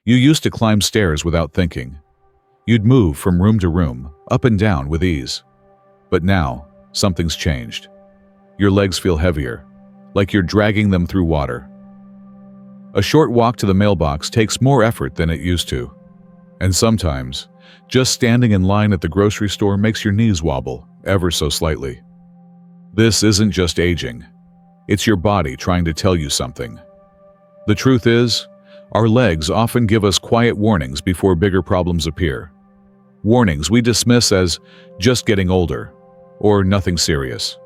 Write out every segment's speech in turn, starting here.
You used to climb stairs without thinking. You'd move from room to room, up and down with ease. But now, something's changed. Your legs feel heavier, like you're dragging them through water. A short walk to the mailbox takes more effort than it used to. And sometimes, just standing in line at the grocery store makes your knees wobble, ever so slightly. This isn't just aging. It's your body trying to tell you something. The truth is, our legs often give us quiet warnings before bigger problems appear. Warnings we dismiss as just getting older, or nothing serious.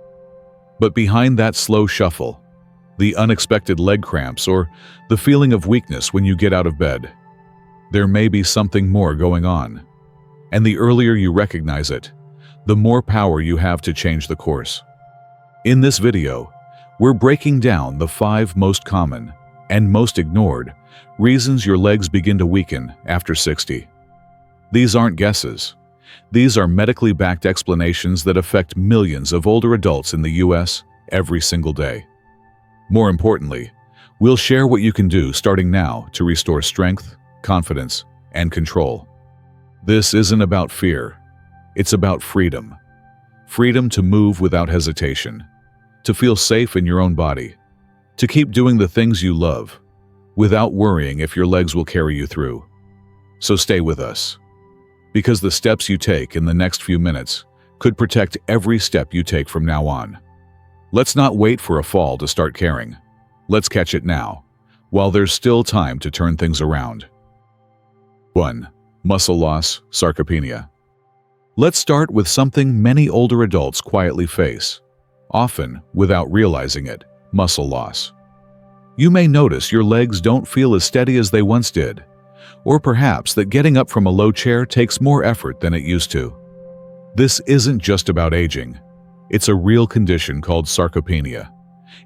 But behind that slow shuffle, the unexpected leg cramps or the feeling of weakness when you get out of bed, there may be something more going on. And the earlier you recognize it, the more power you have to change the course. In this video, we're breaking down the 5 most common and most ignored reasons your legs begin to weaken after 60. These aren't guesses. These are medically backed explanations that affect millions of older adults in the US every single day. More importantly, we'll share what you can do starting now to restore strength, confidence, and control. This isn't about fear. It's about freedom. Freedom to move without hesitation, to feel safe in your own body, to keep doing the things you love, without worrying if your legs will carry you through. So stay with us, because the steps you take in the next few minutes could protect every step you take from now on. Let's not wait for a fall to start caring. Let's catch it now, while there's still time to turn things around. 1. Muscle loss, sarcopenia. Let's start with something many older adults quietly face, often without realizing it: muscle loss. You may notice your legs don't feel as steady as they once did, or perhaps that getting up from a low chair takes more effort than it used to. This isn't just about aging. It's a real condition called sarcopenia,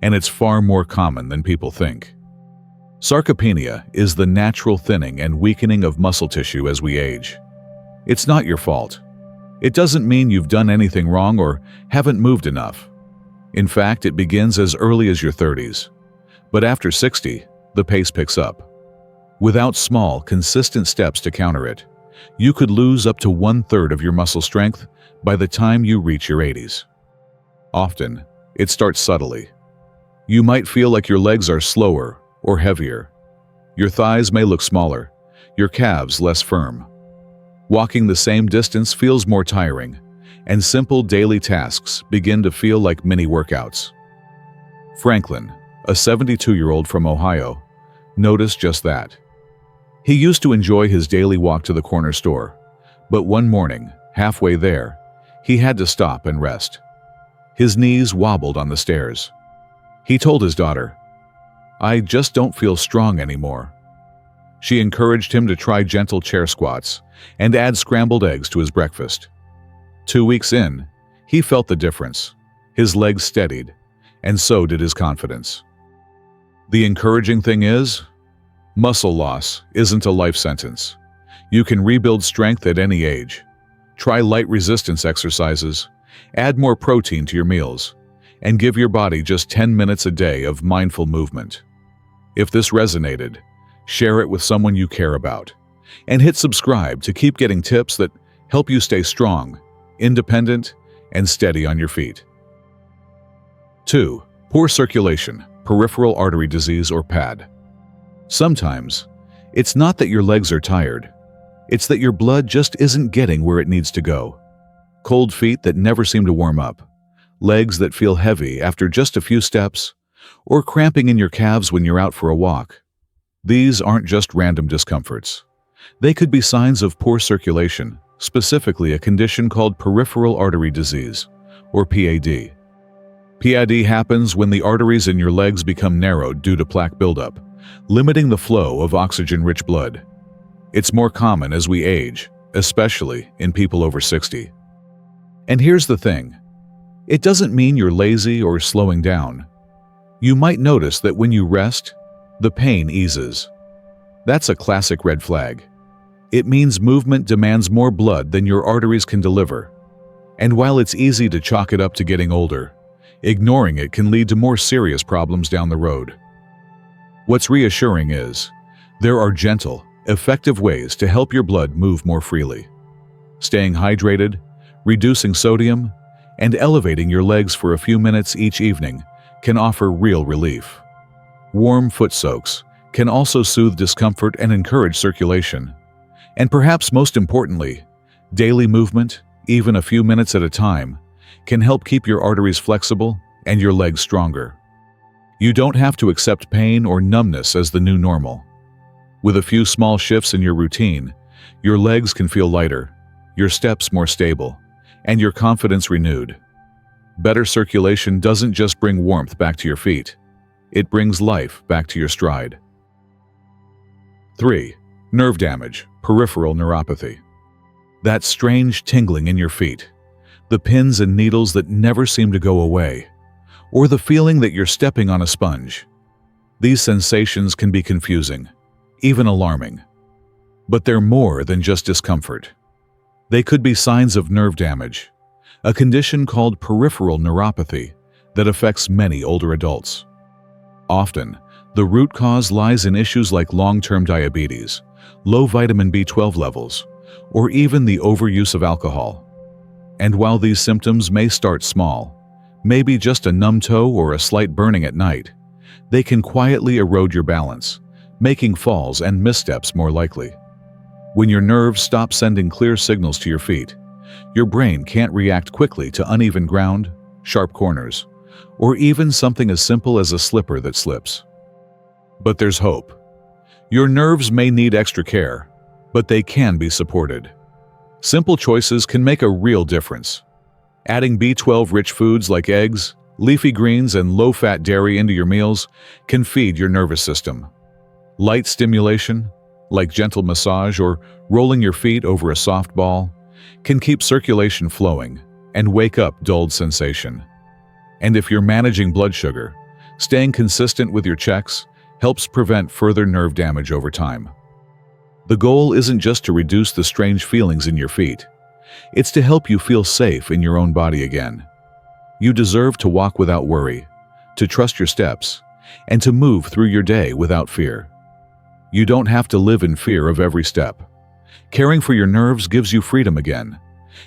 and it's far more common than people think. Sarcopenia is the natural thinning and weakening of muscle tissue as we age. It's not your fault. It doesn't mean you've done anything wrong or haven't moved enough. In fact, it begins as early as your 30s. But after 60, the pace picks up. Without small, consistent steps to counter it, you could lose up to 1/3 of your muscle strength by the time you reach your 80s. Often, it starts subtly. You might feel like your legs are slower or heavier. Your thighs may look smaller, your calves less firm. Walking the same distance feels more tiring, and simple daily tasks begin to feel like mini workouts. Franklin, a 72-year-old from Ohio, noticed just that. He used to enjoy his daily walk to the corner store, but one morning, halfway there, he had to stop and rest. His knees wobbled on the stairs. He told his daughter, "I just don't feel strong anymore." She encouraged him to try gentle chair squats and add scrambled eggs to his breakfast. 2 weeks in, he felt the difference. His legs steadied, and so did his confidence. The encouraging thing is, muscle loss isn't a life sentence. You can rebuild strength at any age. Try light resistance exercises, add more protein to your meals, and give your body just 10 minutes a day of mindful movement. If this resonated, share it with someone you care about, and hit subscribe to keep getting tips that help you stay strong, independent, and steady on your feet. 2. Poor circulation, peripheral artery disease or PAD. Sometimes, it's not that your legs are tired. It's that your blood just isn't getting where it needs to go. Cold feet that never seem to warm up, legs that feel heavy after just a few steps, or cramping in your calves when you're out for a walk. These aren't just random discomforts. They could be signs of poor circulation, specifically a condition called peripheral artery disease, or PAD. PAD happens when the arteries in your legs become narrowed due to plaque buildup, limiting the flow of oxygen-rich blood. It's more common as we age, especially in people over 60. And here's the thing. It doesn't mean you're lazy or slowing down. You might notice that when you rest, the pain eases. That's a classic red flag. It means movement demands more blood than your arteries can deliver. And while it's easy to chalk it up to getting older, ignoring it can lead to more serious problems down the road. What's reassuring is, there are gentle, Effective ways to help your blood move more freely. Staying hydrated, reducing sodium, and elevating your legs for a few minutes each evening can offer real relief. Warm foot soaks can also soothe discomfort and encourage circulation. And perhaps most importantly, daily movement, even a few minutes at a time, can help keep your arteries flexible and your legs stronger. You don't have to accept pain or numbness as the new normal. With a few small shifts in your routine, your legs can feel lighter, your steps more stable, and your confidence renewed. Better circulation doesn't just bring warmth back to your feet, it brings life back to your stride. 3. Nerve damage, peripheral neuropathy. That strange tingling in your feet, the pins and needles that never seem to go away, or the feeling that you're stepping on a sponge. These sensations can be confusing, even alarming. But they're more than just discomfort. They could be signs of nerve damage, a condition called peripheral neuropathy that affects many older adults. Often, the root cause lies in issues like long-term diabetes, low vitamin B12 levels, or even the overuse of alcohol. And while these symptoms may start small, maybe just a numb toe or a slight burning at night, they can quietly erode your balance, making falls and missteps more likely. When your nerves stop sending clear signals to your feet, your brain can't react quickly to uneven ground, sharp corners, or even something as simple as a slipper that slips. But there's hope. Your nerves may need extra care, but they can be supported. Simple choices can make a real difference. Adding B12-rich foods like eggs, leafy greens, and low-fat dairy into your meals can feed your nervous system. Light stimulation, like gentle massage or rolling your feet over a soft ball, can keep circulation flowing and wake up dulled sensation. And if you're managing blood sugar, staying consistent with your checks helps prevent further nerve damage over time. The goal isn't just to reduce the strange feelings in your feet. It's to help you feel safe in your own body again. You deserve to walk without worry, to trust your steps, and to move through your day without fear. You don't have to live in fear of every step. Caring for your nerves gives you freedom again,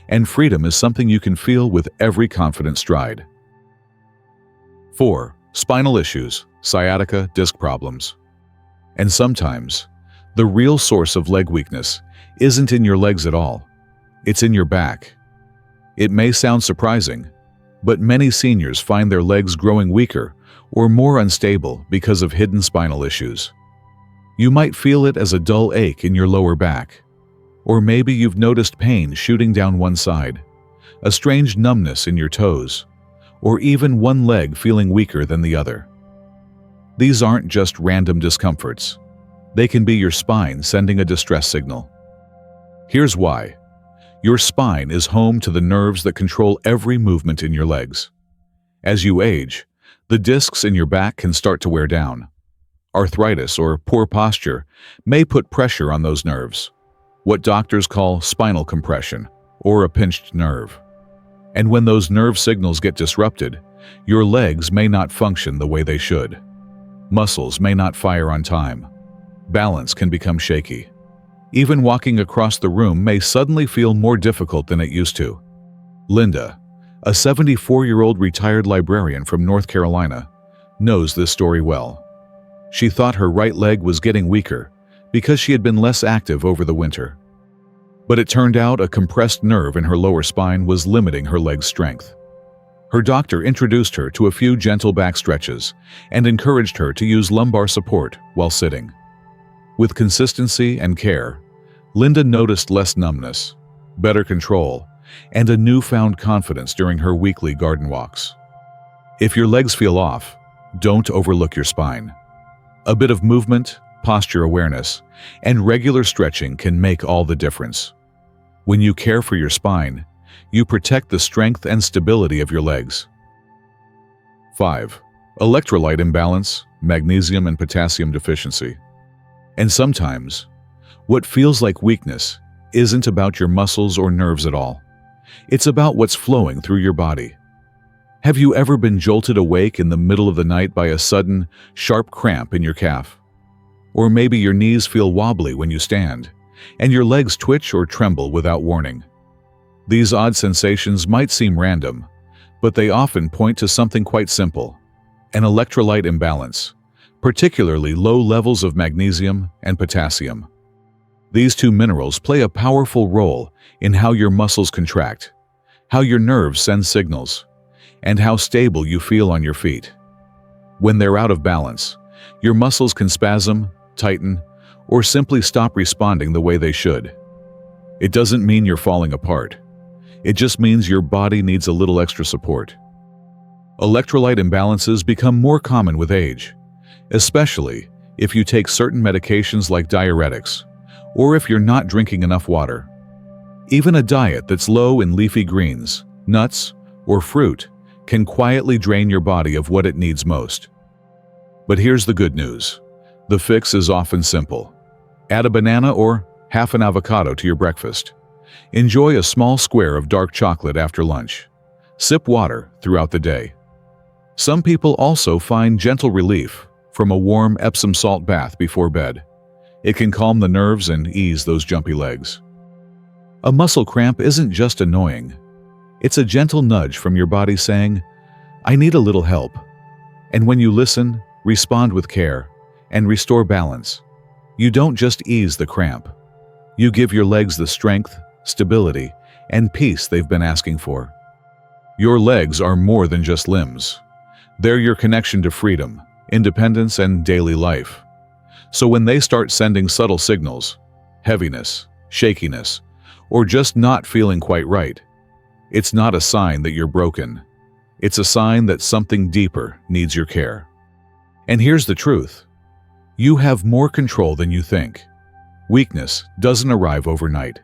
and freedom is something you can feel with every confident stride. 4. Spinal issues, sciatica, disc problems. And sometimes, the real source of leg weakness isn't in your legs at all. It's in your back. It may sound surprising, but many seniors find their legs growing weaker or more unstable because of hidden spinal issues. You might feel it as a dull ache in your lower back, or maybe you've noticed pain shooting down one side, a strange numbness in your toes, or even one leg feeling weaker than the other. These aren't just random discomforts. They can be your spine sending a distress signal. Here's why. Your spine is home to the nerves that control every movement in your legs. As you age, the discs in your back can start to wear down. Arthritis or poor posture may put pressure on those nerves, what doctors call spinal compression or a pinched nerve. And when those nerve signals get disrupted, your legs may not function the way they should. Muscles may not fire on time. Balance can become shaky. Even walking across the room may suddenly feel more difficult than it used to. Linda, a 74-year-old retired librarian from North Carolina, knows this story well. She thought her right leg was getting weaker because she had been less active over the winter. But it turned out a compressed nerve in her lower spine was limiting her leg's strength. Her doctor introduced her to a few gentle back stretches and encouraged her to use lumbar support while sitting. With consistency and care, Linda noticed less numbness, better control, and a newfound confidence during her weekly garden walks. If your legs feel off, don't overlook your spine. A bit of movement, posture awareness, and regular stretching can make all the difference. When you care for your spine, you protect the strength and stability of your legs. 5. Electrolyte imbalance, magnesium and potassium deficiency. And sometimes, what feels like weakness isn't about your muscles or nerves at all. It's about what's flowing through your body. Have you ever been jolted awake in the middle of the night by a sudden, sharp cramp in your calf? Or maybe your knees feel wobbly when you stand, and your legs twitch or tremble without warning. These odd sensations might seem random, but they often point to something quite simple: an electrolyte imbalance, particularly low levels of magnesium and potassium. These two minerals play a powerful role in how your muscles contract, how your nerves send signals, and how stable you feel on your feet. When they're out of balance, your muscles can spasm, tighten, or simply stop responding the way they should. It doesn't mean you're falling apart. It just means your body needs a little extra support. Electrolyte imbalances become more common with age, especially if you take certain medications like diuretics, or if you're not drinking enough water. Even a diet that's low in leafy greens, nuts, or fruit can quietly drain your body of what it needs most. But here's the good news. The fix is often simple. Add a banana or half an avocado to your breakfast. Enjoy a small square of dark chocolate after lunch. Sip water throughout the day. Some people also find gentle relief from a warm Epsom salt bath before bed. It can calm the nerves and ease those jumpy legs. A muscle cramp isn't just annoying. It's a gentle nudge from your body saying, "I need a little help." And when you listen, respond with care, and restore balance, you don't just ease the cramp. You give your legs the strength, stability, and peace they've been asking for. Your legs are more than just limbs. They're your connection to freedom, independence, and daily life. So when they start sending subtle signals, heaviness, shakiness, or just not feeling quite right, it's not a sign that you're broken. It's a sign that something deeper needs your care. And here's the truth. You have more control than you think. Weakness doesn't arrive overnight.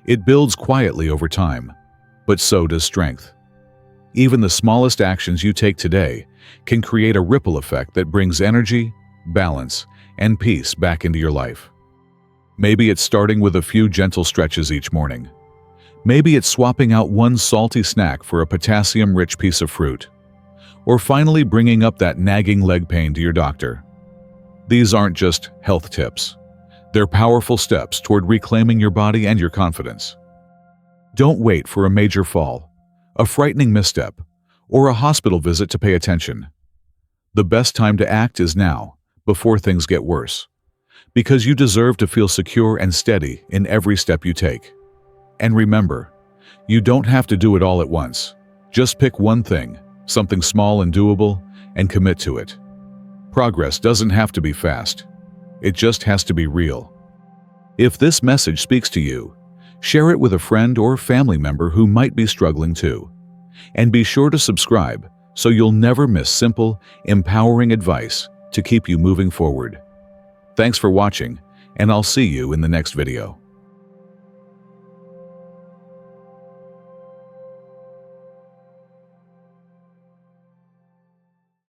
It builds quietly over time, but so does strength. Even the smallest actions you take today can create a ripple effect that brings energy, balance, and peace back into your life. Maybe it's starting with a few gentle stretches each morning. Maybe it's swapping out one salty snack for a potassium-rich piece of fruit. Or finally bringing up that nagging leg pain to your doctor. These aren't just health tips. They're powerful steps toward reclaiming your body and your confidence. Don't wait for a major fall, a frightening misstep, or a hospital visit to pay attention. The best time to act is now, before things get worse. Because you deserve to feel secure and steady in every step you take. And remember, you don't have to do it all at once. Just pick one thing, something small and doable, and commit to it. Progress doesn't have to be fast. It just has to be real. If this message speaks to you, share it with a friend or family member who might be struggling too. And be sure to subscribe so you'll never miss simple, empowering advice to keep you moving forward. Thanks for watching, and I'll see you in the next video.